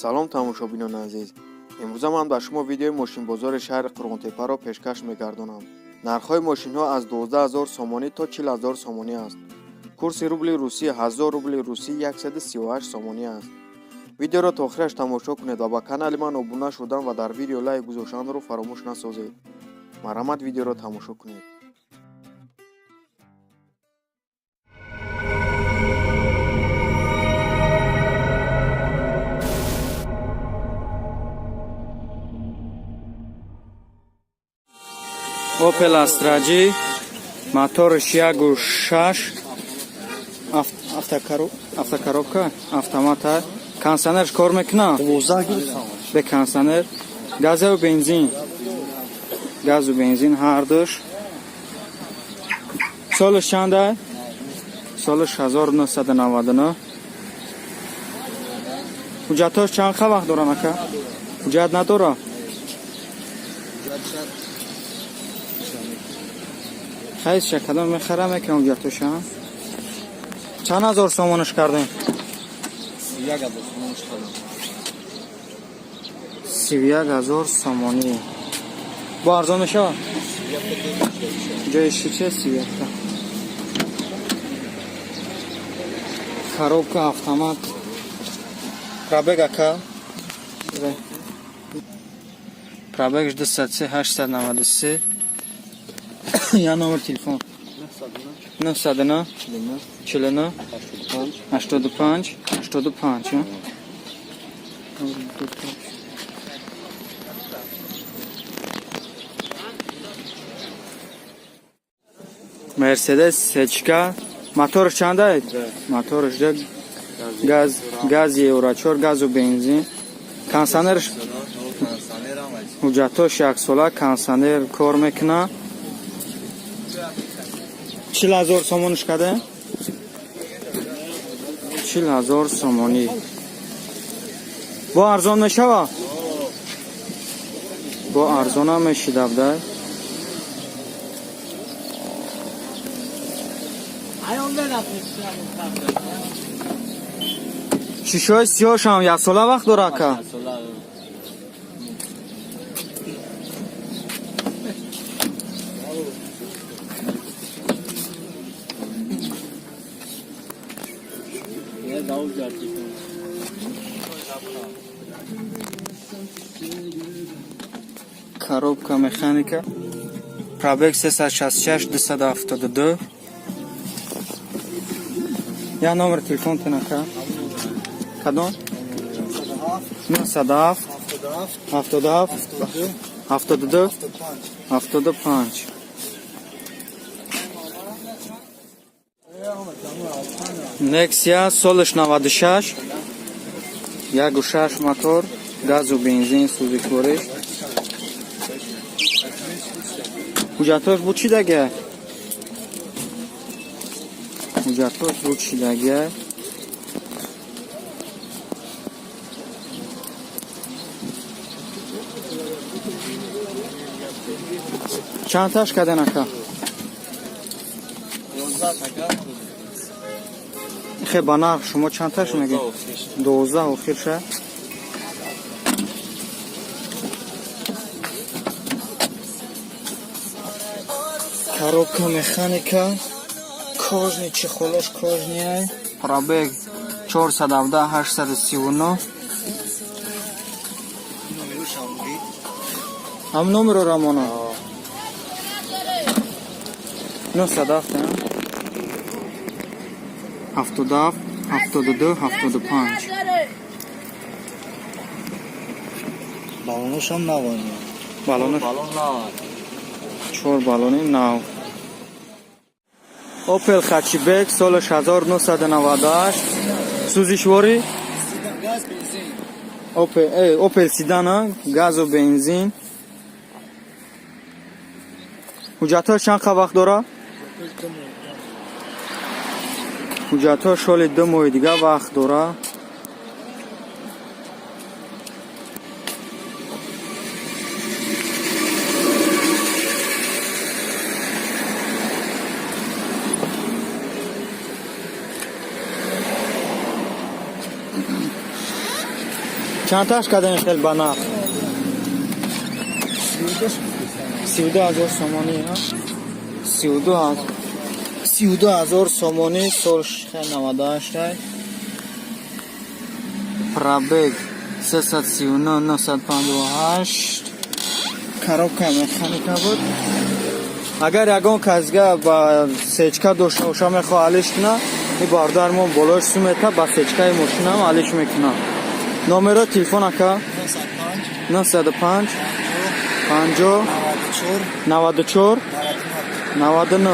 салом тамошобинони азиз. имрӯза ман ба шумо видеои мошинбозори шаҳри Қурғонтепаро пешкаш мегардонам. нархҳои мошинҳо аз 12000 сомонӣ то 40000 сомонӣ аст. курси рубли русӣ 1000 рубли русӣ 138 сомонӣ аст. видеоро то охираш тамошо кунед ва ба канали ман обуна шудан ва дар видео лайк гузоштанро фаромӯш насозед. марҳамат, видеоро тамошо кунед. Opel Astra G, моториш 1.6, автокоробка, автомата, кондиционерш кор мекунад? Бе кондиционер, газу бензин, ҳар душ. Солиш чанд аст? Солиш 1999. ҳуҷҷатош чанд вақт дорад ака? ҳуҷҷат надорад? хайс шакалон мехарам мекунам ҳуҷҷатоша. чанд ҳазор сомонаш кардем? 31000 сомонӣ. бо арзон мешавад? ҷои шиче 31. коробка автомат. пробег ака? пробегш 23893. я номер телефон 901 49 85 85. Мерседес сечка. моториш чанд аст? моториш газ еврочор, газу бензин. кондиционерш ҳуҷҷатош 1 сола, кондиционер кор мекунад. 40000 сомониш каде? 40000 сомонӣ. бо арзон мешава? бо арзона мешидавда. шишои сиёшам 1 сола вақт дора ака? коробка механика. пробег 366 272. я номер телефон тенака? кадом? 97 77 72 75. Nexia солиш 96, 1.6 мотор, газу бензин, сузикори. ҳуҷҷатош бу чӣ дага? ҳуҷҷатош бу чӣ дага? чандташ кадан ака? хе ба нарх шумо чандташ мегӣ? 12 охирша. коробка механика. кожни чехолаш кожни. пробег 417 839. ҳам номеро рамона 97 77 72 75. балоношам навони. балон 4 балони нав. Opel Hatchback солиш 1998. сӯзишворӣ? Opel Sedan, газу бензин. ҳуҷҷатош чанд вақт дорад? ҳуҷҷатош шоли 2 моҳи дига вақт дорад. چند تاش کردن خیلی بنا 32,000 سومانی ها 32,000 سومانی سالش 98 پرابگ 339 958 коробка механика بود اگر یگان کازگاه با سیچکا داشته باشه میخواه حلش کنه این باردارمون بلاش سومتا با سیچکای ماشین هم حلش میکنه نمره تلفن اکا 905 50 94 99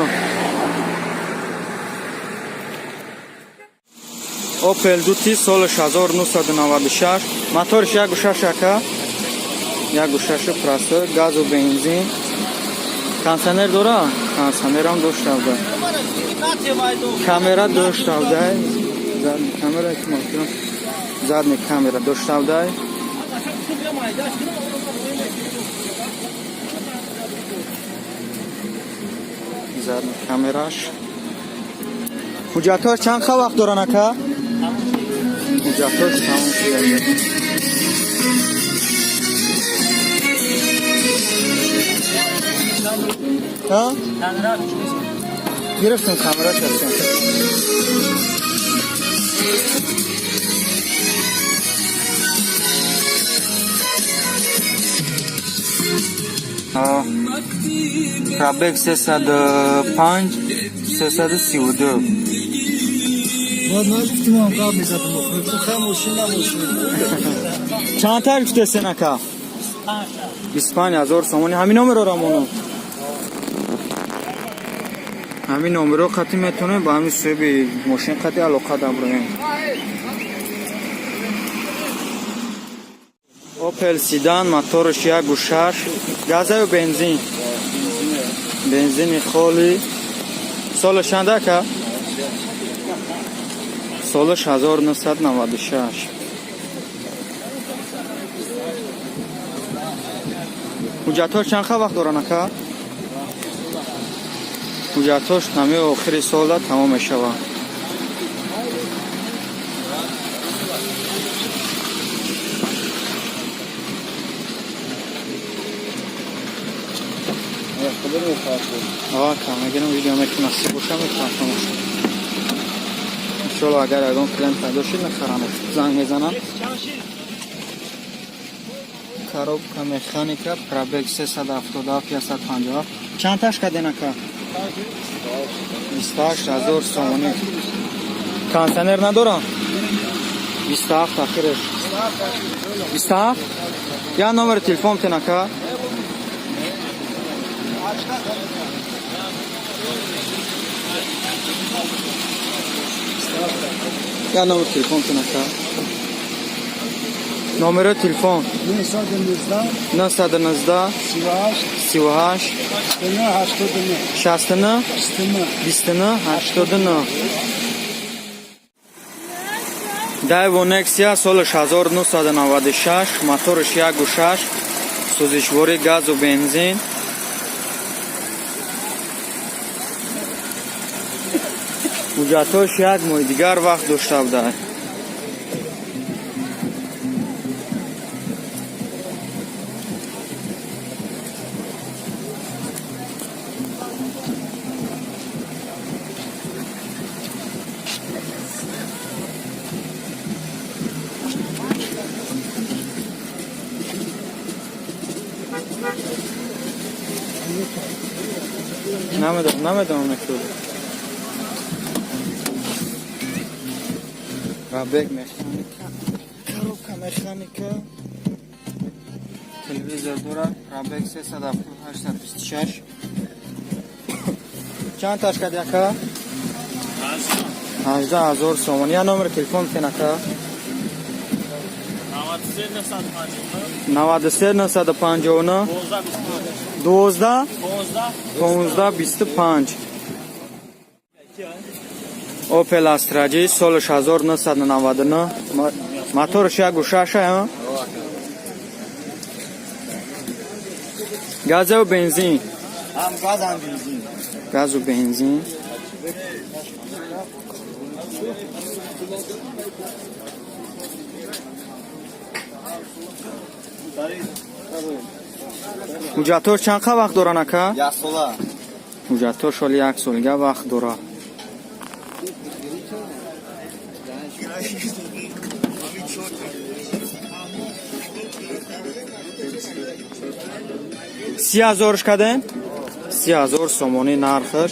اوپل دوتی سالش 1996 موتورش 1.6 اکا 1.6 پراسور گاز و بنزین کانسنر داره کانسنر هم داشته بوده کامera داشته بوده کامera که ممکن задний камера дошта будай задний камераш ҳуҷҷатош чанд вақт доран ака ҳуҷҷатош тамом шуда ҳа гирифтем камераш ҳастем پرابگ 305 332 چند تا گفته سنکا 25,000 سومانی همین نمره را مونو همین نمره خطی میتونه با همین سوی ماشین خطی علاقه داریم اوپل سیدان موتورش 1.6 گاز و بنزین بنزین خالی سالش چنده که سالش 1996 حجتاش چند وقت دارن که حجتاش همه آخری سال تمام میشه کامگیرم ویدیو میکنم نصیب باشم میکنم انشالله اگر اگرم کلیم پیدا شد نخرم زنگ میزنم коробка механика пробег 377 550 چند تاش کردین اکا 28,000 سومانی کانسنر ندارم 27 آخرش 27 یا نمبر تلفن تن اکا یا نمبر تلفن تن اکا نمبر تلفن 919 38 69 29 89 Daewoo Nexia سالش 1996 موتورش 1.6 سوزشواری گاز و بنزین حجتاش یک ماه دیگر وقت داشته بوده نمیدونم نکرده پرابگ مکانیکا коробка مکانیکا تلویزیون داره پرابگ 378 چند تاش کردی اکا 18,000 سومانی یا نمبر تلفن تن اکا 93 959 12 15 25 اوپل استراجی سالش 1999 موتورش 1.6 گاز و بنزین گاز و بنزین ҳуҷҷатҳо чанд қа вақт доранд ака? 1 сола. ҳуҷҷатҳо шоли 1 солга вақт дорад. سی هزارش کردن؟ 30,000 сомонӣ нархаш.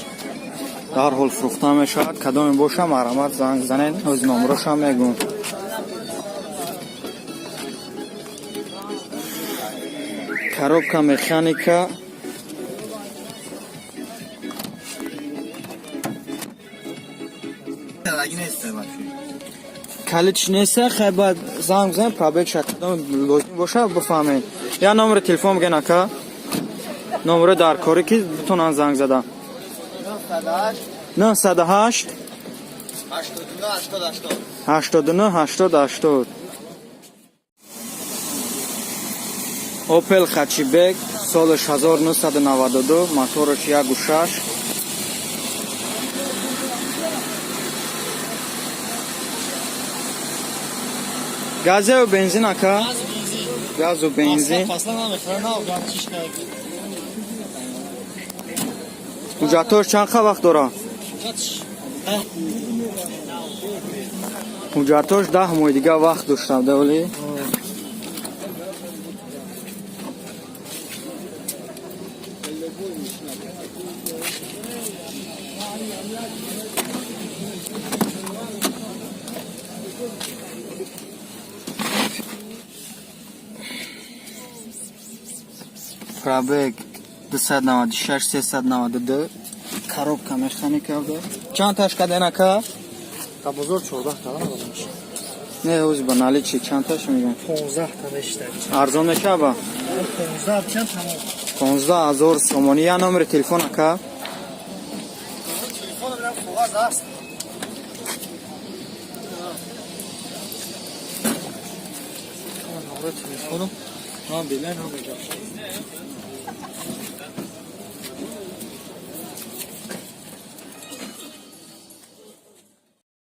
дар ҳол фурӯхта мешавад. кадоме боша марҳамат занг занед, оз номраша мегӯм. коробка механика. калидш нест, хайбат занг занед, пробег шад. кадоме лозим боша бифаҳмед. я номери телефон биген ака. номери даркорӣ ки битонанд занг зада. 98 89 80. Opel Hatchback солиш 1992, мотораш 1.6. газу бензин ака? газу бензин. ҳуҷҷатҳош чанд қа вақт дорад? ҳуҷҷатҳош 10 моҳи дига вақт доштад давли. пробег 296 392. коробка механика буда. чанд таш каден ака? Та бозор 14 та надо. не оз ба наличи чанд таш мегӯям? 15 та бештар. арзон мешава ба? 15 чанд тамом. 15,000 сомонӣ. я номери телефон ака? Телефоном рам фугаз аст. Номер телефоном. Нам билен ҳам мегӯям.